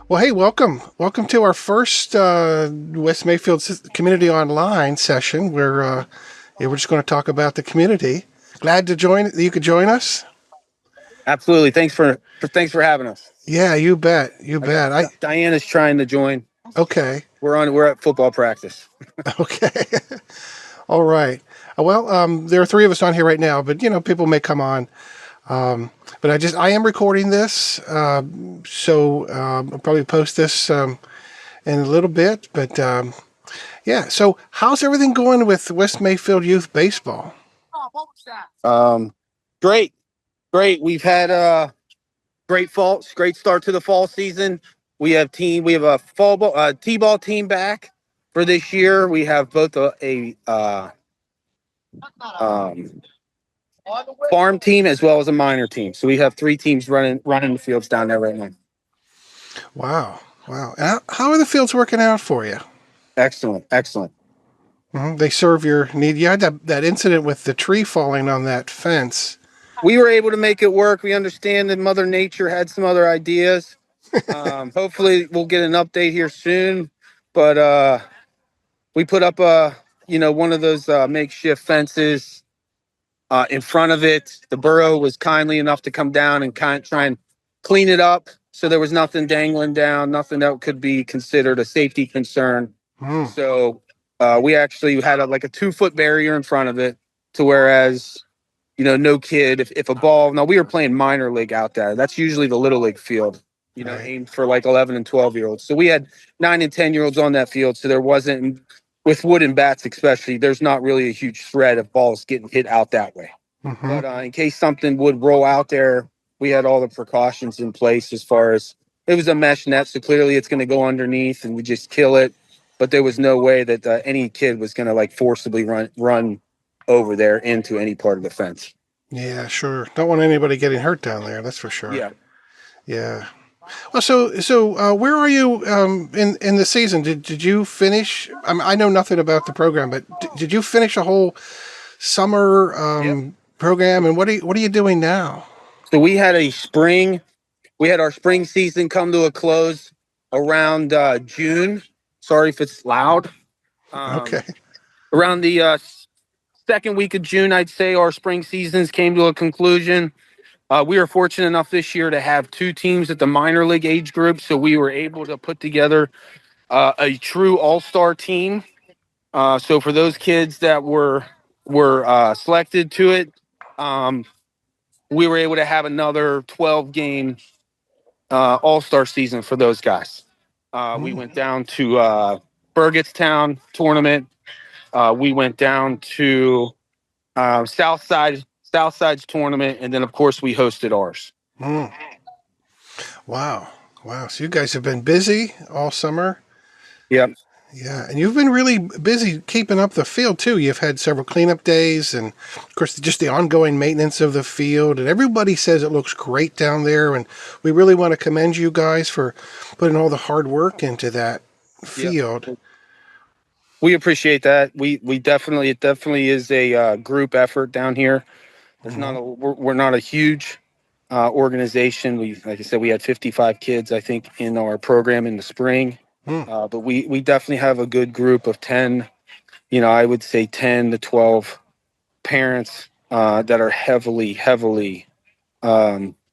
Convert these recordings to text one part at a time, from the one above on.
Well, hey, welcome. Welcome to our first West Mayfield Community Online session where yeah, we're just going to talk about the community. Glad to join that you could join us. Absolutely. Thanks for having us. Yeah, you bet. You I got bet. I Diana's trying to join. okay. We're at football practice. Okay. All right. Well, there are three of us on here right now, but people may come on. But I am recording this, so I'll probably post this in a little bit. But yeah, so how's everything going with West Mayfield Youth Baseball? Um, great, great. We've had great start to the fall season. We have a fall ball, t-ball team back for this year. We have both a um, farm team as well as a minor team. So we have three teams running the fields down there right now. Wow, wow. And how are the fields working out for you? Excellent, excellent. They serve your need. You had that incident with the tree falling on that fence. We were able to make it work. We understand that Mother Nature had some other ideas. Hopefully, we'll get an update here soon. But we put up one of those makeshift fences in front of it. The borough was kindly enough to come down and try and clean it up, so there was nothing dangling down, nothing that could be considered a safety concern. Mm, So we actually had like a 2 foot barrier in front of it, to whereas no kid, if a ball, now we were playing minor league out there. That's usually the little league field, right. aimed for like 11 and 12-year-olds. So we had 9 and 10-year-olds on that field. So there wasn't, with wooden bats especially, there's not really a huge threat of balls getting hit out that way. Mm-hmm. But in case something would roll out there, we had all the precautions in place as far as it was a mesh net. So clearly it's going to go underneath and we just kill it. But there was no way that any kid was going to like forcibly run over there into any part of the fence. Yeah, sure. Don't want anybody getting hurt down there. That's for sure. Yeah. Yeah. Well, where are you in the season? Did you finish? I know nothing about the program, but did you finish a whole summer Yep. program? And what are you doing now? So we had our spring season come to a close around June. Sorry if it's loud. Okay. Around the second week of June, I'd say our spring seasons came to a conclusion. We were fortunate enough this year to have two teams at the minor league age group, so we were able to put together a true all-star team. So for those kids that were selected to it, um, we were able to have another 12-game all-star season for those guys. We Mm. went down to Burgettstown tournament. We went down to Southside's tournament, and then of course we hosted ours. Mm. Wow. Wow. So you guys have been busy all summer. Yep. Yeah, and you've been really busy keeping up the field too. You've had several cleanup days, and of course, just the ongoing maintenance of the field. And everybody says it looks great down there, and we really want to commend you guys for putting all the hard work into that Yep. field. We appreciate that. We definitely it definitely is a group effort down here. There's Hmm. not a we're not a huge organization. We like I said, we had 55 kids I think in our program in the spring, Hmm. but we definitely have a good group of 10. I would say 10 to 12 parents that are heavily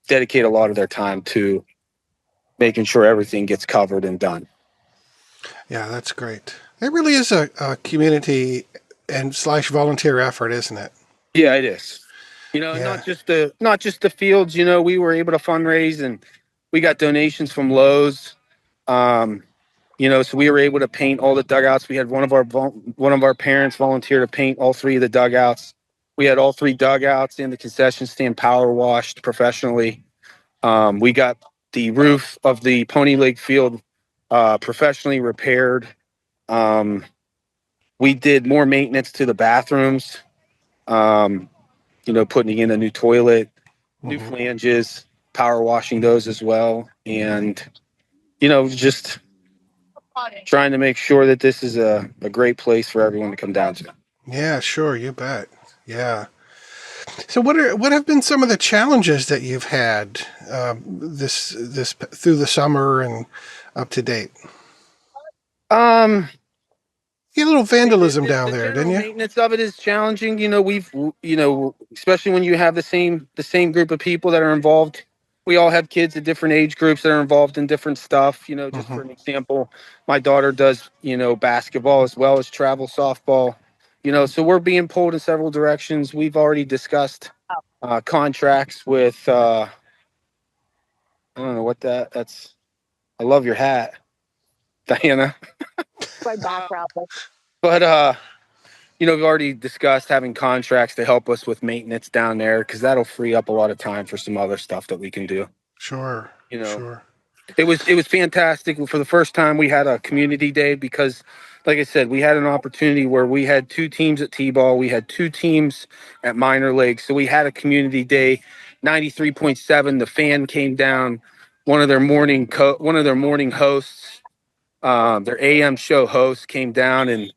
dedicate a lot of their time to making sure everything gets covered and done. Yeah, that's great. It really is a community and slash volunteer effort, isn't it? Yeah, it is. Yeah. Not just the fields. We were able to fundraise and we got donations from Lowe's. Um, so we were able to paint all the dugouts. We had one of our parents volunteer to paint all three of the dugouts. We had all three dugouts in the concession stand power washed professionally. We got the roof of the Pony League field professionally repaired. Um, we did more maintenance to the bathrooms. Um, putting in a new toilet, new Hmm. flanges, power washing those as well, and just trying to make sure that this is a great place for everyone to come down to. Yeah, sure, you bet. Yeah. So what have been some of the challenges that you've had this through the summer, and up to date? Um, You had a little I mean, vandalism down the there, didn't general you? maintenance of it is challenging. Especially when you have the same group of people that are involved. We all have kids at different age groups that are involved in different stuff. Just Hmm. for an example, my daughter does basketball as well as travel softball. So we're being pulled in several directions. We've already discussed contracts with I don't know what that's. I love your hat, Diana. My background. But we've already discussed having contracts to help us with maintenance down there because that'll free up a lot of time for some other stuff that we can do. Sure, You know, sure. it was fantastic. For the first time, we had a community day because, like I said, we had an opportunity where we had two teams at T-ball, we had two teams at minor league, so we had a community day. 93.7, the fan came down. One of their morning hosts, their AM show host, came down and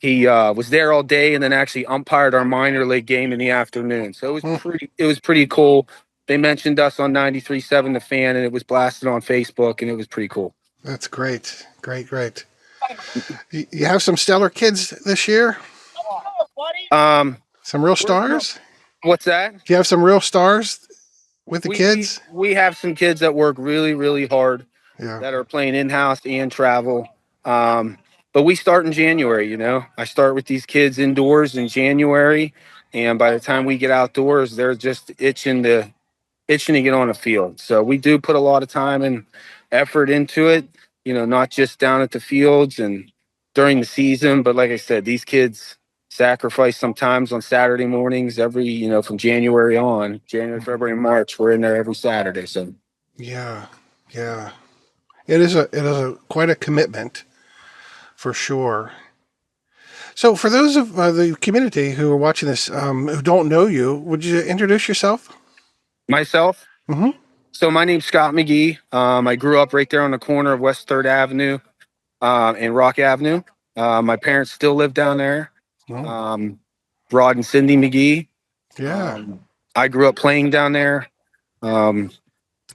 he was there all day and then actually umpired our minor league game in the afternoon. So Hmm, it was pretty cool. They mentioned us on 93.7 The Fan, and it was blasted on Facebook, and it was pretty cool. that's great. Great, great. You have some stellar kids this year? Um, Some real no, stars? what's that? Do you have some real stars with the We we kids? we have some kids that work really really hard Yeah. that are playing in house and travel. Um, but we start in January. I start with these kids indoors in January, and by the time we get outdoors, they're just itching to get on a field. So we do put a lot of time and effort into it, not just down at the fields and during the season, but like I said, these kids sacrifice sometimes on Saturday mornings from January on, January, February, March, we're in there every Saturday. So Yeah. Yeah. It is a quite a commitment for sure. So for those of the community who are watching this who don't know you, would you introduce yourself? myself, Mm-hmm. so my name's Scott McGee. I grew up right there on the corner of West 3rd Avenue and Rock Avenue. My parents still live down there. Oh, Um, Rod and Cindy McGee. yeah. Um, I grew up playing down there. Um,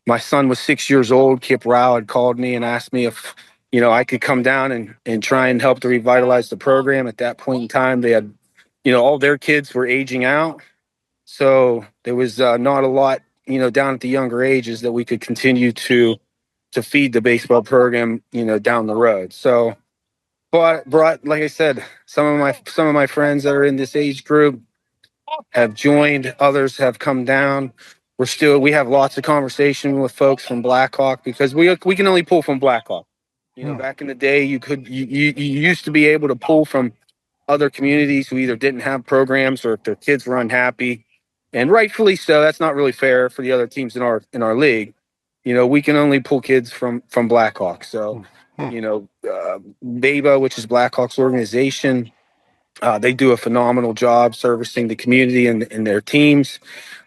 my son was 6 years old. Kip Rao had called me and asked me if, I could come down and try and help to revitalize the program. At that point in time, they had, all their kids were aging out. So there was not a lot, down at the younger ages that we could continue to feed the baseball program, down the road. So, but brought, like I said, some of my friends that are in this age group have joined, others have come down. We have lots of conversation with folks from Blackhawk because we can only pull from Blackhawk. Hmm. Back in the day, you used to be able to pull from other communities who either didn't have programs or if their kids were unhappy, and rightfully so. That's not really fair for the other teams in our league. We can only pull kids from Blackhawk. So, Hmm. BABA, which is Blackhawk's organization, they do a phenomenal job servicing the community and their teams.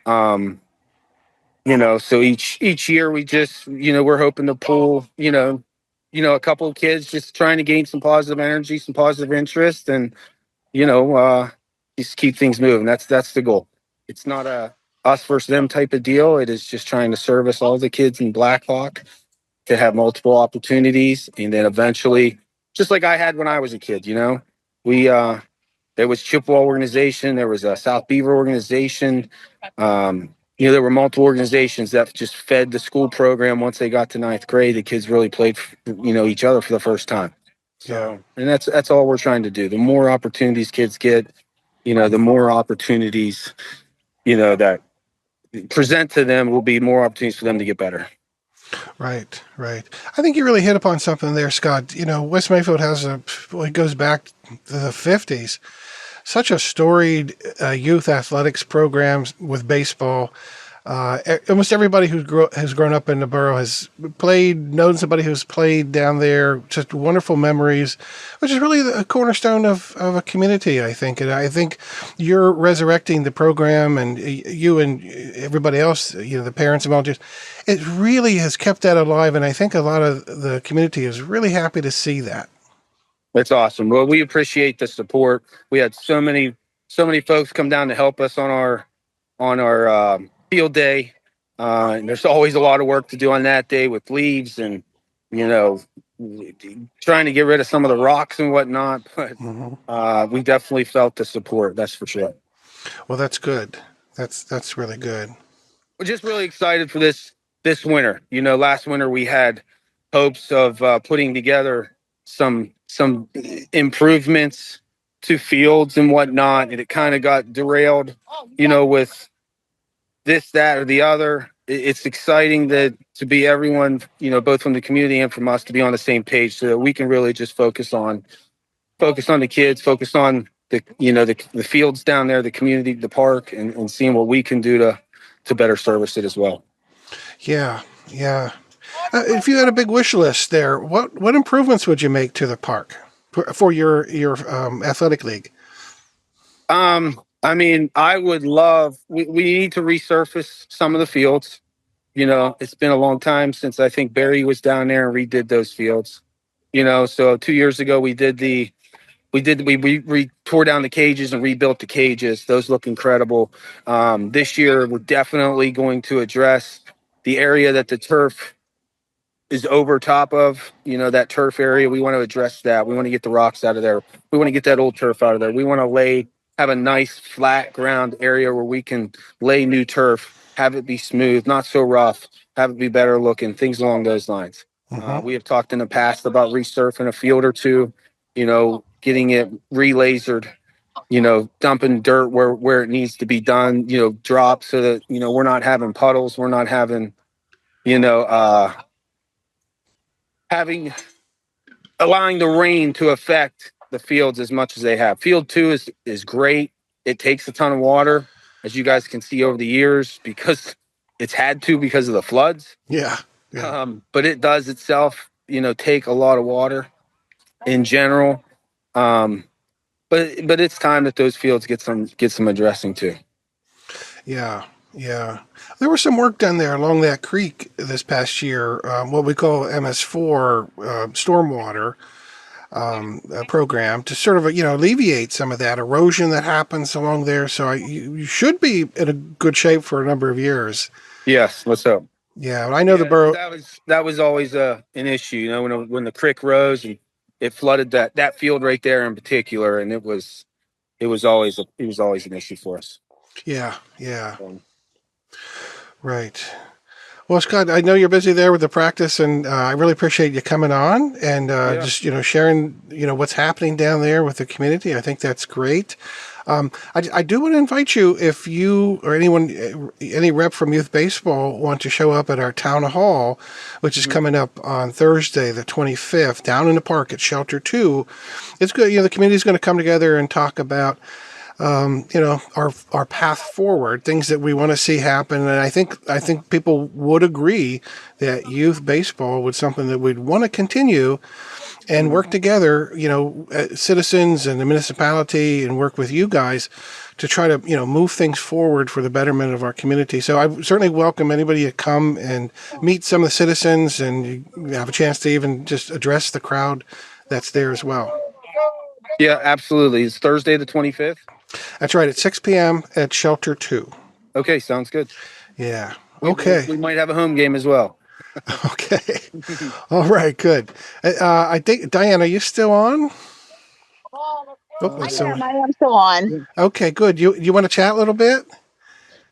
Um, so each year we just we're hoping to pull a couple of kids just trying to gain some positive energy, some positive interest, and you know just keep things moving. That's the goal. It's not a us versus them type of deal. It is just trying to service all the kids in Blackhawk to have multiple opportunities, and then eventually, just like I had when I was a kid, we there was Chippewa organization, there was a South Beaver organization. There were multiple organizations that just fed the school program. Once they got to ninth grade, the kids really played, each other for the first time. Yeah. So, and that's all we're trying to do. The more opportunities kids get, the more opportunities, that present to them will be more opportunities for them to get better. Right. Right. I think you really hit upon something there, Scott. West Mayfield has well, it goes back to the 50s. Such a storied youth athletics programs with baseball. Almost everybody has grown up in the borough has known somebody who's played down there. Just wonderful memories, which is really a cornerstone of a community, I think. And I think you're resurrecting the program, and you and everybody else, the parents and volunteers, it really has kept that alive. And I think a lot of the community is really happy to see that. That's awesome. Well, we appreciate the support. We had so many folks come down to help us on our field day. And there's always a lot of work to do on that day with leaves and you know, trying to get rid of some of the rocks and whatnot. But Hmm. we definitely felt the support. That's for sure. Well, that's good. That's really good. We're just really excited for this winter. Last winter we had hopes of putting together some improvements to fields and whatnot, and it kind of got derailed. With this, that, or the other. It's exciting that to be everyone, both from the community and from us, to be on the same page, so that we can really just focus on the kids, focus on the fields down there, the community, the park, and seeing what we can do to better service it as well. Yeah, yeah. If you had a big wish list there, what improvements would you make to the park for your athletic league? I mean, I would love. We need to resurface some of the fields. It's been a long time since I think Barry was down there and redid those fields. So 2 years ago we tore down the cages and rebuilt the cages. Those look incredible. This year we're definitely going to address the area that the turf is over top of, that turf area. We want to address that. We want to get the rocks out of there. We want to get that old turf out of there. We want to have a nice flat ground area where we can lay new turf, have it be smooth, not so rough, have it be better looking, things along those lines. Hmm. We have talked in the past about resurfing a field or two, getting it re-lasered, dumping dirt where it needs to be done, drop so that, we're not having puddles. We're not having, you know, having allowing the rain to affect the fields as much as they have. Field two is great. It takes a ton of water, as you guys can see over the years, because it's had to because of the floods. Yeah, yeah, But it does itself, take a lot of water in general. Um, but it's time that those fields get some addressing too. yeah, yeah. There was some work done there along that creek this past year. What we call MS4 stormwater program to sort of alleviate some of that erosion that happens along there. So you should be in a good shape for a number of years. Yes, let's hope. Yeah, I know the Yeah, borough. that was always an issue. When the creek rose and it flooded that field right there in particular, and it was always an issue for us. Yeah, yeah, Um, right. Well, Scott, I know you're busy there with the practice, and I really appreciate you coming on and yeah, just sharing what's happening down there with the community. I think that's great. I do want to invite you, if you or anyone, any rep from youth baseball, want to show up at our town hall, which is mhm. coming up on Thursday, the 25th, down in the park at Shelter 2. It's good. The community's going to come together and talk about our path forward, things that we want to see happen. And I think people would agree that youth baseball was something that we'd want to continue and work together, citizens and the municipality, and work with you guys to try to move things forward for the betterment of our community. So I certainly welcome anybody to come and meet some of the citizens, and you have a chance to even just address the crowd that's there as well. Yeah, absolutely. It's Thursday the 25th. That's right, at 6 p.m. at Shelter 2. Okay, sounds good. Yeah. We, we Okay. we might have a home game as well. Okay. All right. Good. I think Diane, are you still on? Oh, I so am. I am still on. okay. Good. You want to chat a little bit?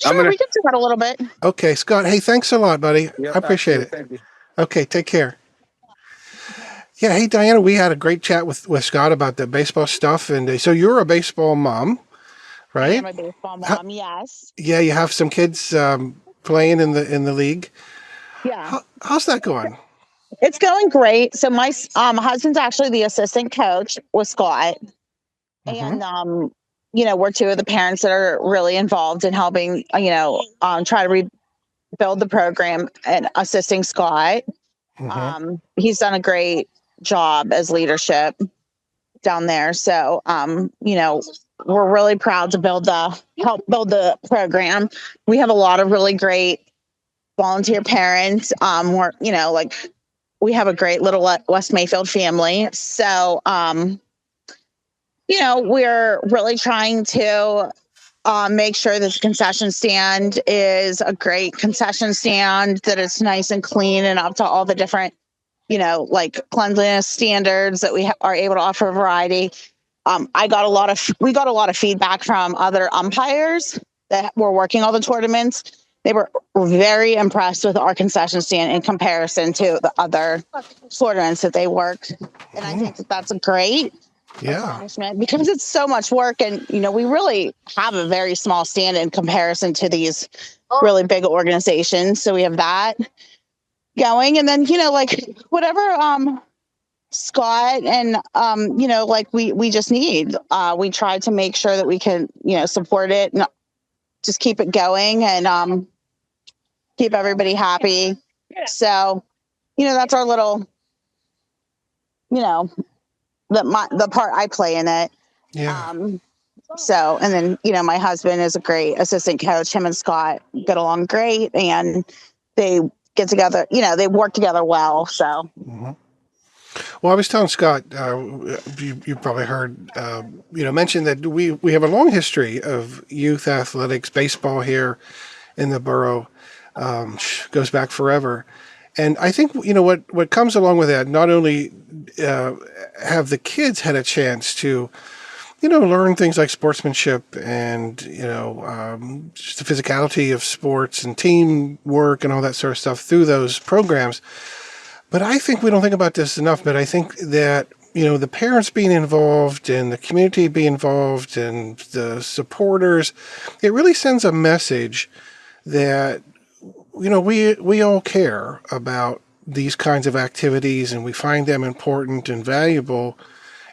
I'm Sure, gonna. we can talk a little bit. Okay, Scott. Hey, thanks a lot, buddy. I Yep, appreciate absolutely. it. Thank you. Okay, take care. Yeah. Hey, Diana, we had a great chat with Scott about the baseball stuff, and so you're a baseball mom, I am right? a baseball How, mom. Yes. yeah, you have some kids playing in the league. Yeah. How's that going? It's going great. So my husband's actually the assistant coach with Scott, Mm-hmm. and we're two of the parents that are really involved in helping try to rebuild the program and assisting Scott. Mm-hmm. He's done a great job as leadership down there. So, we're really proud to help build the program. We have a lot of really great volunteer parents. We have a great little West Mayfield family. So, we're really trying to make sure that the concession stand is a great concession stand, that it's nice and clean and up to all the different like cleanliness standards that we are able to offer a variety. We got a lot of feedback from other umpires that were working all the tournaments. They were very impressed with our concession stand in comparison to the other tournaments that they worked. And I think that that's a great accomplishment because it's so much work. And, we really have a very small stand in comparison to these really big organizations. So we have that going. And then, like whatever Scott and like we just need. We try to make sure that we can, support it and just keep it going and keep everybody happy. So, that's our little, the part I play in it. Yeah. So, and then, my husband is a great assistant coach. Him and Scott get along great and they get together, they work together well. So, Well, I was telling Scott, you probably heard, mention that we have a long history of youth athletics, baseball here in the borough, goes back forever. And I think, what comes along with that, not only have the kids had a chance to, learn things like sportsmanship and, just the physicality of sports and teamwork and all that sort of stuff through those programs. But I think we don't think about this enough, but I think that, the parents being involved and the community being involved and the supporters, it really sends a message that, we all care about these kinds of activities and we find them important and valuable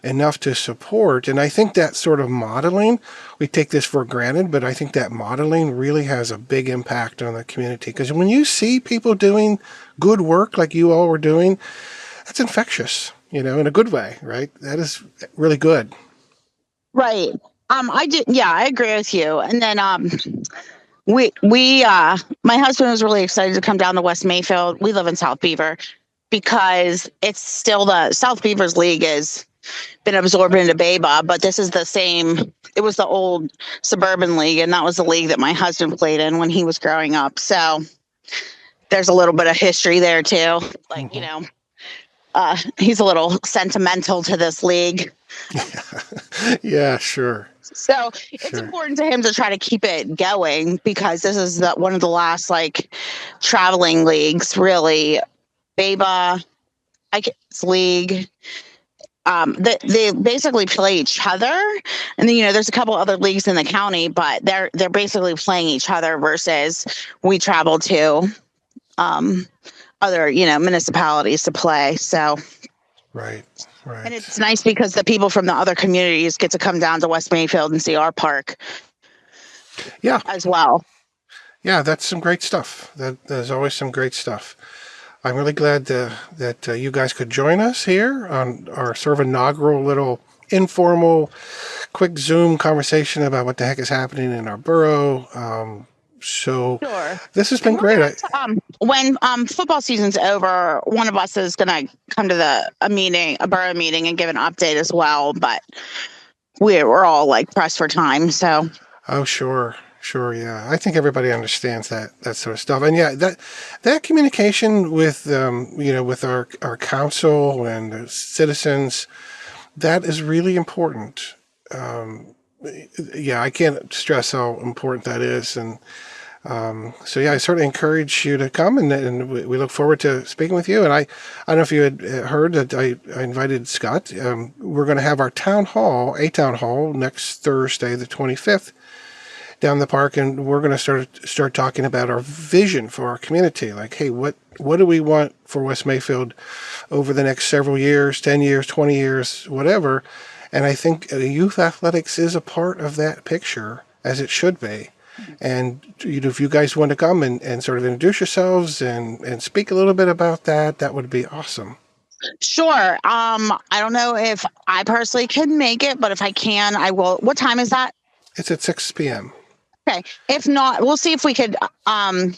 enough to support. And I think that sort of modeling, we take this for granted, but I think that modeling really has a big impact on the community. Because when you see people doing good work like you all were doing, that's infectious, in a good way, right? That is really good. Right. I agree with you. And then my husband was really excited to come down to West Mayfield. We live in South Beaver because it's still the South Beavers League is been absorbed into Beba, but this is it was the old suburban league, and that was the league that my husband played in when he was growing up. So there's a little bit of history there too. Like, he's a little sentimental to this league. Yeah, sure. So it's important to him to try to keep it going because this is one of the last traveling leagues, really. Beba, league. They basically play each other, and then there's a couple other leagues in the county, but they're basically playing each other versus we travel to other municipalities to play. So right. And it's nice because the people from the other communities get to come down to West Mayfield and see our park. Yeah, as well. Yeah, that's some great stuff. There's always some great stuff. I'm really glad that you guys could join us here on our sort of inaugural little informal, quick Zoom conversation about what the heck is happening in our borough. Sure. This has been great. When football season's over, one of us is going to come to a borough meeting, and give an update as well. But we're all pressed for time, so. Oh, sure. Sure, yeah. I think everybody understands that sort of stuff. And yeah, that communication with with our council and the citizens, that is really important. I can't stress how important that is. And so yeah, I certainly encourage you to come, and we look forward to speaking with you. And I don't know if you had heard that I invited Scott. We're going to have our town hall next Thursday, the 25th. Down the park, and we're going to start talking about our vision for our community. Like, hey, what do we want for West Mayfield over the next several years, 10 years, 20 years, whatever. And I think youth athletics is a part of that picture, as it should be. And if you guys want to come and sort of introduce yourselves and speak a little bit about that, that would be awesome. Sure. I don't know if I personally can make it, but if I can, I will. What time is that? It's at 6 p.m. Okay. If not, we'll see if we could find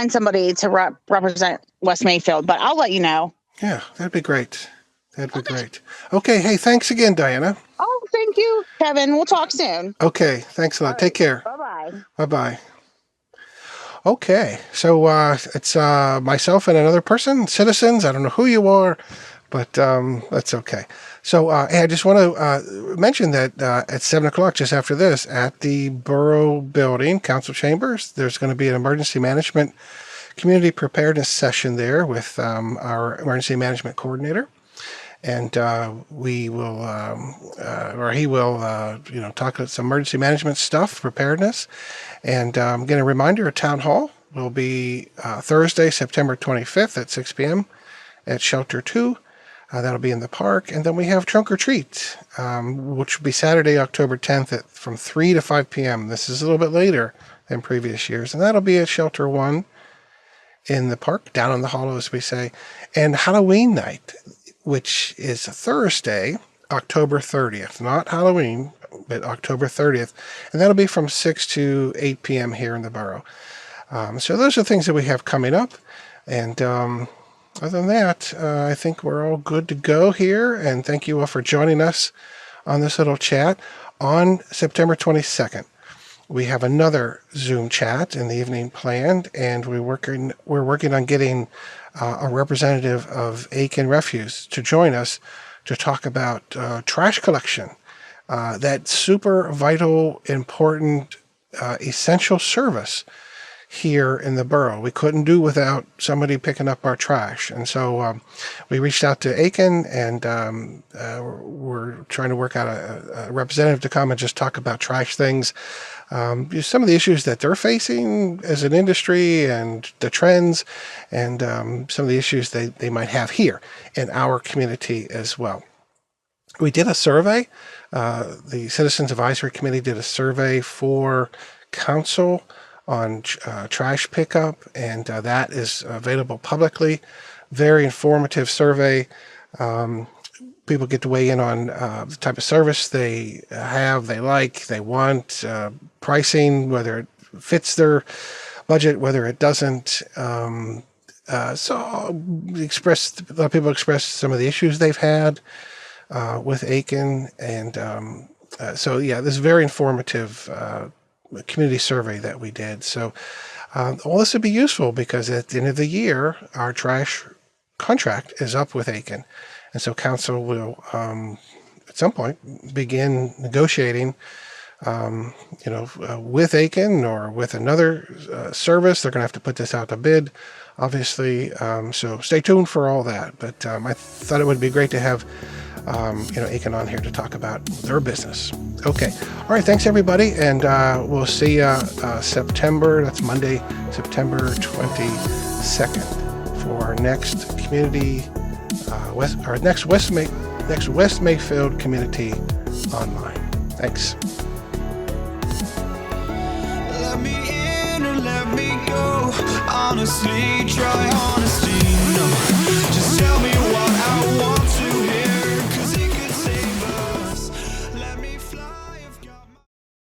somebody to represent West Mayfield, but I'll let you know. Yeah, that'd be great. Great. Okay. Hey, thanks again, Diana. Oh, thank you, Kevin. We'll talk soon. Okay. Thanks a lot. Take care. Bye-bye. Bye-bye. Okay, so it's myself and another person, citizens. I don't know who you are, but that's okay. So hey, I just want to mention that at 7 o'clock, just after this, at the Borough Building, Council Chambers, there's going to be an emergency management community preparedness session there with our emergency management coordinator. And we will, or he will, talk about some emergency management stuff, preparedness. And again, a reminder, a town hall will be Thursday, September 25th at 6 p.m. at Shelter 2. That'll be in the park. And then we have Trunk or Treat, which will be Saturday, October 10th from 3 to 5 p.m. This is a little bit later than previous years. And that'll be at Shelter 1 in the park, down in the hollow, as we say. And Halloween night, which is Thursday, October 30th. Not Halloween, but October 30th. And that'll be from 6 to 8 p.m. here in the borough. So those are things that we have coming up. And other than that, I think we're all good to go here. And thank you all for joining us on this little chat. On September 22nd, we have another Zoom chat in the evening planned, and we're working on getting a representative of Aiken Refuse to join us to talk about trash collection, that super vital, important, essential service here in the borough. We couldn't do without somebody picking up our trash. And so we reached out to Aiken, and we're trying to work out a representative to come and just talk about trash things. Some of the issues that they're facing as an industry and the trends, and some of the issues they might have here in our community as well. We did a survey. The Citizens Advisory Committee did a survey for council on trash pickup, and that is available publicly. Very informative survey. People get to weigh in on the type of service they have, they like, they want, pricing, whether it fits their budget, whether it doesn't. So a lot of people express some of the issues they've had with Aiken. And this is very informative community survey that we did. So all this would be useful because at the end of the year, our trash contract is up with Aiken. And so council will, at some point, begin negotiating, with Aiken or with another service. They're going to have to put this out to bid, obviously. So stay tuned for all that. But I thought it would be great to have Aiken on here to talk about their business. Okay. All right. Thanks, everybody. And we'll see you September. That's Monday, September 22nd for our next community, next West Mayfield Community Online. Thanks. Let me in and let me go. Honestly, try honesty. No.